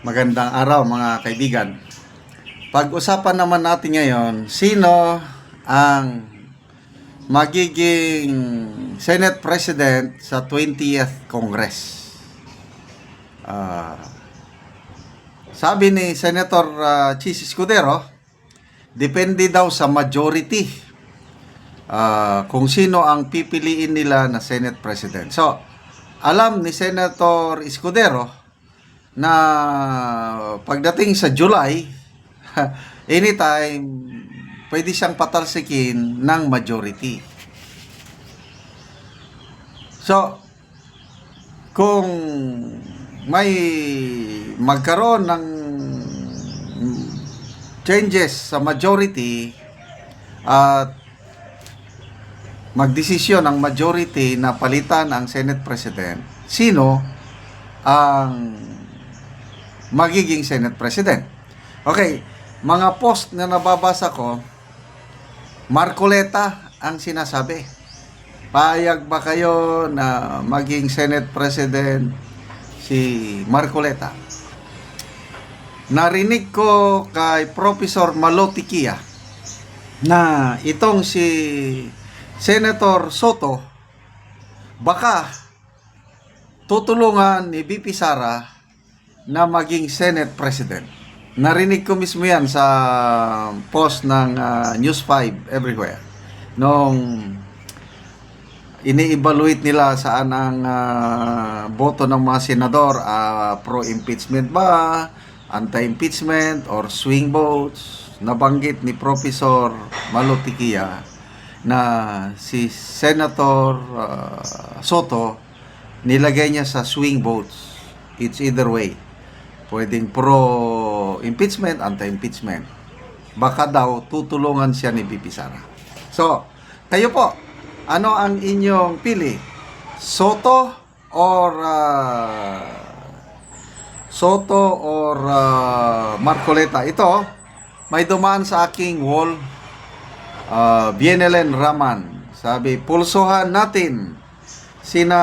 Magandang araw mga kaibigan. Pag-usapan naman natin ngayon, sino ang magiging Senate President sa 20th Congress. Sabi ni Senator Chis Escudero, depende daw sa majority kung sino ang pipiliin nila na Senate President. So, alam ni Senator Escudero na pagdating sa July, anytime, pwede siyang patalsikin ng majority. So, kung may magkaroon ng changes sa majority at magdesisyon ang majority na palitan ang Senate President, sino ang magiging Senate President? Okay, mga post na nababasa ko, Marcoleta ang sinasabi. Payag ba kayo na maging Senate President si Marcoleta? Narinig ko kay Professor Malotikia na itong si Senator Soto baka tutulungan ni VP Sara na maging Senate President. Narinig ko mismo yan sa post ng News 5 everywhere. Nung ini-evaluate nila saan ang boto ng mga senador, pro-impeachment ba, anti-impeachment, or swing votes. Nabanggit ni Professor Malotikia na si Senator Soto nilagay niya sa swing votes. It's either way. Pwedeng pro-impeachment, anti-impeachment. Baka daw tutulungan siya ni VP Sara. So, kayo po, ano ang inyong pili? Soto or Marcoleta? Ito, may dumaan sa aking wall. BNLN Raman. Sabi, pulsuhan natin sina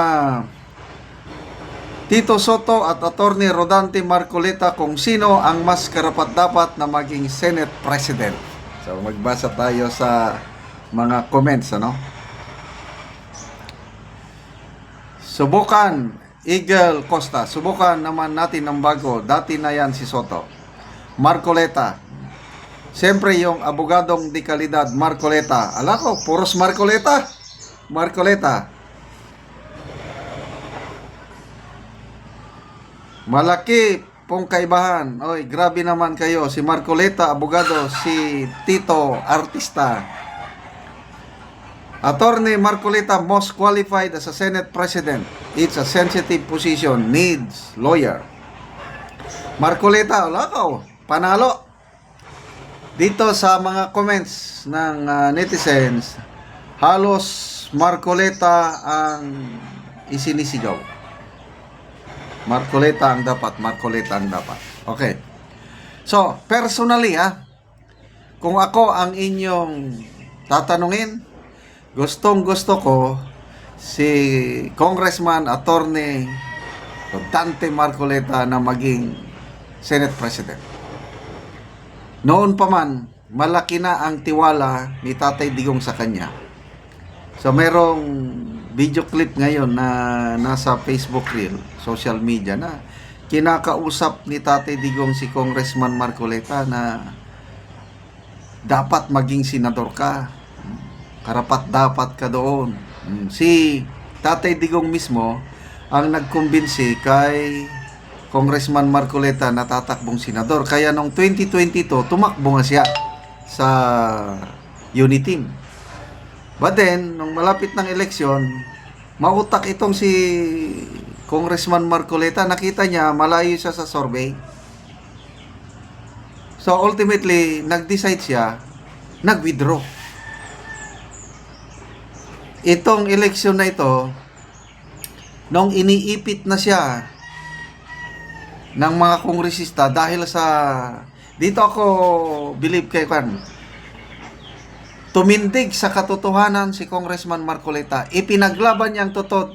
Tito Soto at Attorney Rodante Marcoleta kung sino ang mas karapat-dapat na maging Senate President. So, magbasa tayo sa mga comments, ano? Subukan, Eagle Costa. Subukan naman natin ng bago. Dati na yan si Soto. Marcoleta. Siyempre yung abogadong di kalidad, Marcoleta. Ala ko, puros Marcoleta. Marcoleta. Malaki pong kaibahan. Oy, grabe naman kayo. Si Marcoleta, abogado. Si Tito, artista. Attorney Marcoleta, most qualified as a Senate President. It's a sensitive position. Needs lawyer. Marcoleta, wala ka. Panalo. Dito sa mga comments ng netizens, halos Marcoleta ang isinisigaw. Marcoleta ang dapat, Marcoleta ang dapat. Okay. So, personally kung ako ang inyong tatanungin, gustong-gusto ko si Congressman Attorney Rodante Marcoleta na maging Senate President. Noon pa man, malaki na ang tiwala ni Tatay Digong sa kanya. So, merong video clip ngayon na nasa Facebook Reel, social media, na kinakausap ni Tatay Digong si Congressman Marcoleta na dapat maging senador ka. Karapat-dapat ka doon. Si Tatay Digong mismo ang nagkumbinsi kay Congressman Marcoleta na tatakbong senador. Kaya noong 2022, tumakbo nga siya sa Uniteam. But then, nung malapit ng eleksyon, mautak itong si Congressman Marcoleta. Nakita niya, malayo siya sa survey. So, ultimately, nag-decide siya, nag-withdraw. Itong eleksyon na ito, nung iniipit na siya ng mga kongresista dahil sa, dito ako believe kay Kwan, tumindig sa katotohanan si Congressman Marcoleta. Ipinaglaban niya ang totoo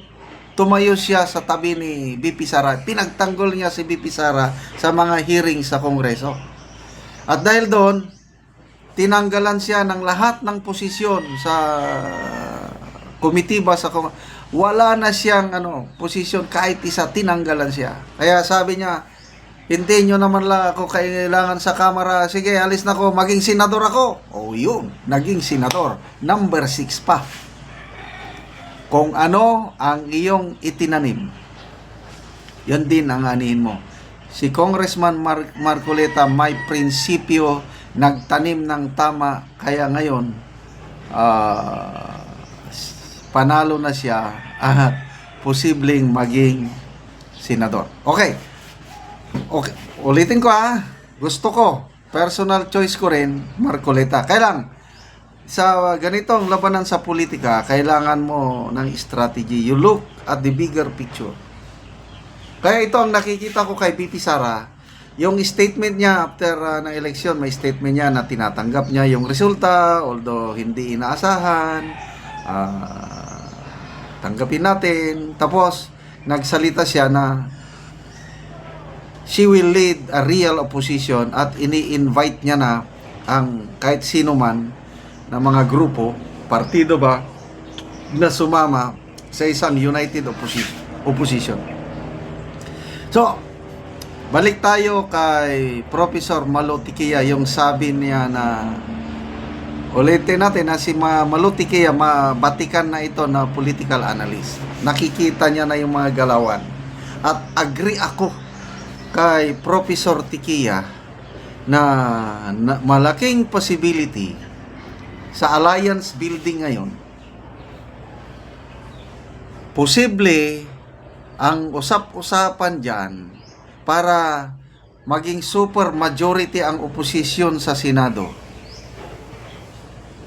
tumayo siya sa tabi ni BP Sara. Pinagtanggol niya si BP Sara sa mga hearing sa Kongreso. At dahil doon, tinanggalan siya ng lahat ng posisyon sa komitiba sa wala na siyang posisyon kahit isa, tinanggalan siya. Kaya sabi niya, hindi nyo naman lang ako kailangan sa kamera. Sige, alis na ako. Maging senador ako. O yun, naging senador. Number 6 pa. Kung ano ang iyong itinanim, yan din ang anihin mo. Si Congressman Marcoleta may prinsipyo, nagtanim ng tama. Kaya ngayon, panalo na siya at posibleng maging senador. Okay, ulitin ko gusto ko, personal choice ko rin, Marcoleta. Kailang, sa ganitong labanan sa politika, kailangan mo ng strategy. You look at the bigger picture. Kaya ito ang nakikita ko kay BP Sara, yung statement niya after ng eleksyon, may statement niya na tinatanggap niya yung resulta, although hindi inaasahan, tanggapin natin. Tapos, nagsalita siya na she will lead a real opposition at ini-invite niya na ang kahit sino man na mga grupo, partido ba, na sumama sa isang united opposition. So, balik tayo kay Professor Malo Tiquia, yung sabi niya na, ulitin natin na si Malo Tiquia, mabatikan na ito na political analyst. Nakikita niya na yung mga galawan. At agree ako kay Professor Tiquia na malaking possibility sa alliance building ngayon, posible ang usap-usapan dyan para maging super majority ang opposition sa Senado.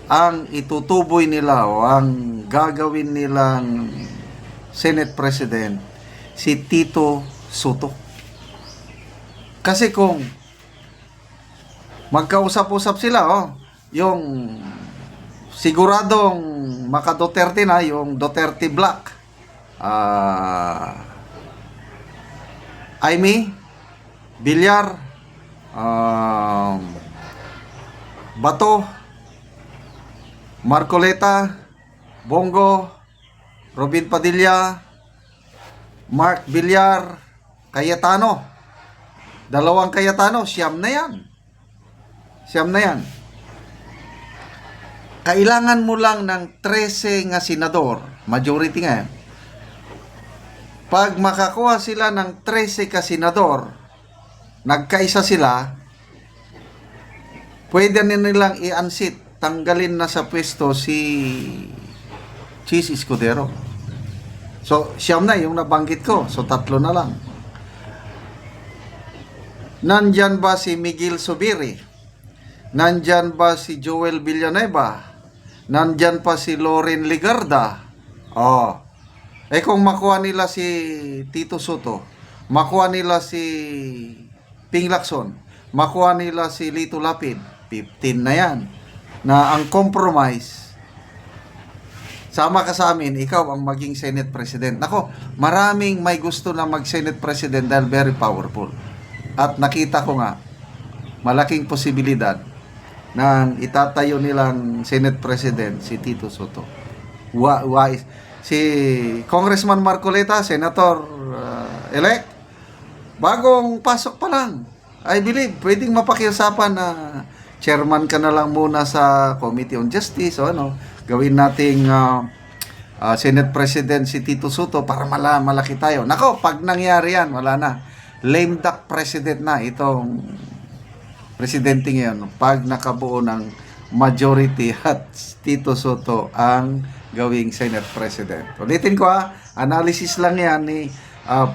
Ang itutuboy nila o ang gagawin nilang Senate President si Tito Soto. Kasi kung magkausap-usap sila, yung siguradong maka-Duterte na, yung Duterte Black, Aimee, Villar, Bato, Marcoleta, Bongo, Robin Padilla, Mark Villar, Cayetano. Dalawang Cayetano, siyam na yan. Kailangan mo lang ng 13 nga senador, majority nga yan. Pag makakuha sila ng 13 ka senador, nagkaisa sila, pwede nilang i-unseat, tanggalin na sa pwesto si Chis Escudero. So, siyam na yung nabanggit ko. So, 3 na lang. Nandyan ba si Miguel Zubiri? Nandyan ba si Joel Villanueva? Nandyan pa si Loren Legarda. Kung makuha nila si Tito Soto, makuha nila si Ping Lacson, makuha nila si Lito Lapid, 15 na yan. Na ang compromise, sama ka sa amin, ikaw ang maging Senate President. Nako, maraming may gusto na mag-Senate President dahil very powerful. At nakita ko nga, malaking posibilidad nang itatayo nilang Senate President si Tito Soto. Si Congressman Marcoleta, Senator elect, bagong pasok pa lang, I believe pwedeng mapakiusapan na chairman ka na lang muna sa Committee on Justice o gawin nating Senate President si Tito Soto para malaki tayo. Nako, pag nangyari yan, wala na, lame duck president na itong presidente ngayon pag nakabuo ng majority at Tito Soto ang gawing Senate President. Ulitin ko analysis lang yan ni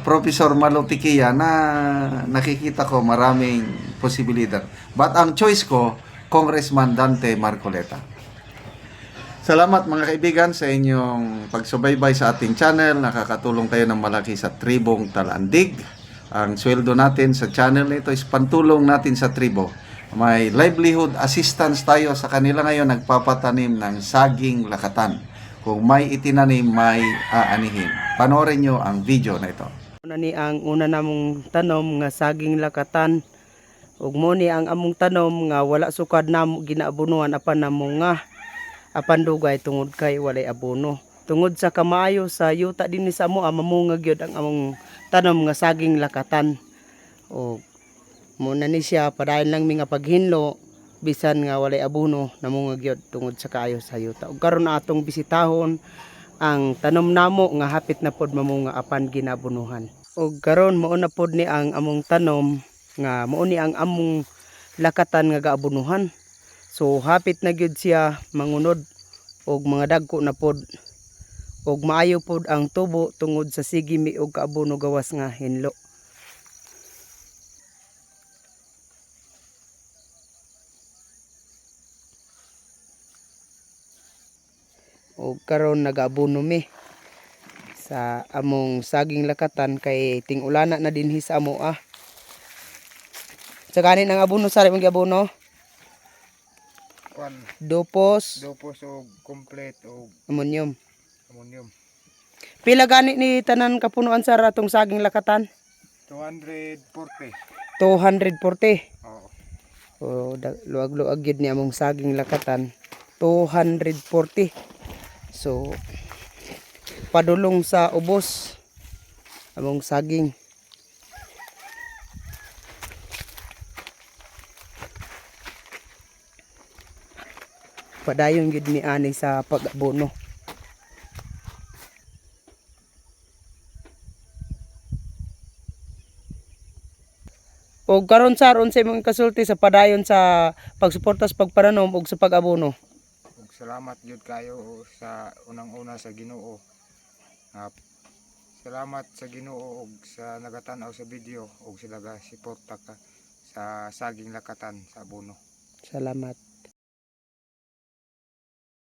Professor Malo Tiquia na nakikita ko maraming posibilidad. But ang choice ko, Congressman Dante Marcoleta. Salamat mga kaibigan sa inyong pagsubaybay sa ating channel. Nakakatulong kayo ng malaki sa Tribong Talandig. Ang sweldo natin sa channel nito is pantulong natin sa tribo. May livelihood assistance tayo sa kanila ngayon, nagpapatanim ng saging lakatan. kung may itinanim, may aanihin. Panoorin nyo ang video na ito. Una ni ang una namong tanom nga saging lakatan. Ug mo ni ang among tanom nga wala sukad namo ginaabunuhan apan namo nga apan dugay tungod kay walay abono. Tungod sa kamaayo sa yuta dinhi sa amo mamungag gyud ang among tanom nga saging lakatan. O muna ni siya padayon lang mi nga paghinlo bisan nga walay abono namungag gyud tungod sa kaayo sa yuta. Ug karon na atong bisitahon ang tanom namo nga hapit na pod mamunga apan ginabunuhan. Ug karon mao na pod ni ang among tanom nga mao ni ang among lakatan nga gaabunuhan. So hapit na gyud siya mangunod og mga dagko na pod. Og maayo pod ang tubo tungod sa sige mi og kaabuno gawas nga hinlo. Og karon nag-abono mi sa among saging lakatan kay ting-ulana na dinhi sa amo Sa kanin ang abono sa mong abono? Dopos o complete o ammonium. ammonium. Pila gani ni tanan kapunuan sa ratong saging lakatan? 240. 240. Oo. O luag-luag gyud ni among saging lakatan 240. So padulong sa ubos among saging. Padayon gyud ni ani sa pag-abono. O karon sar unsay imong kasulti sa padayon sa pagsuporta sa pagpananom ug sa pag-abono? Ug salamat gyud kayo sa unang-una sa Ginoo. Salamat sa Ginoo ug sa nagatan-aw sa video ug sila ga suporta ka sa saging lakatan sa abono. Salamat.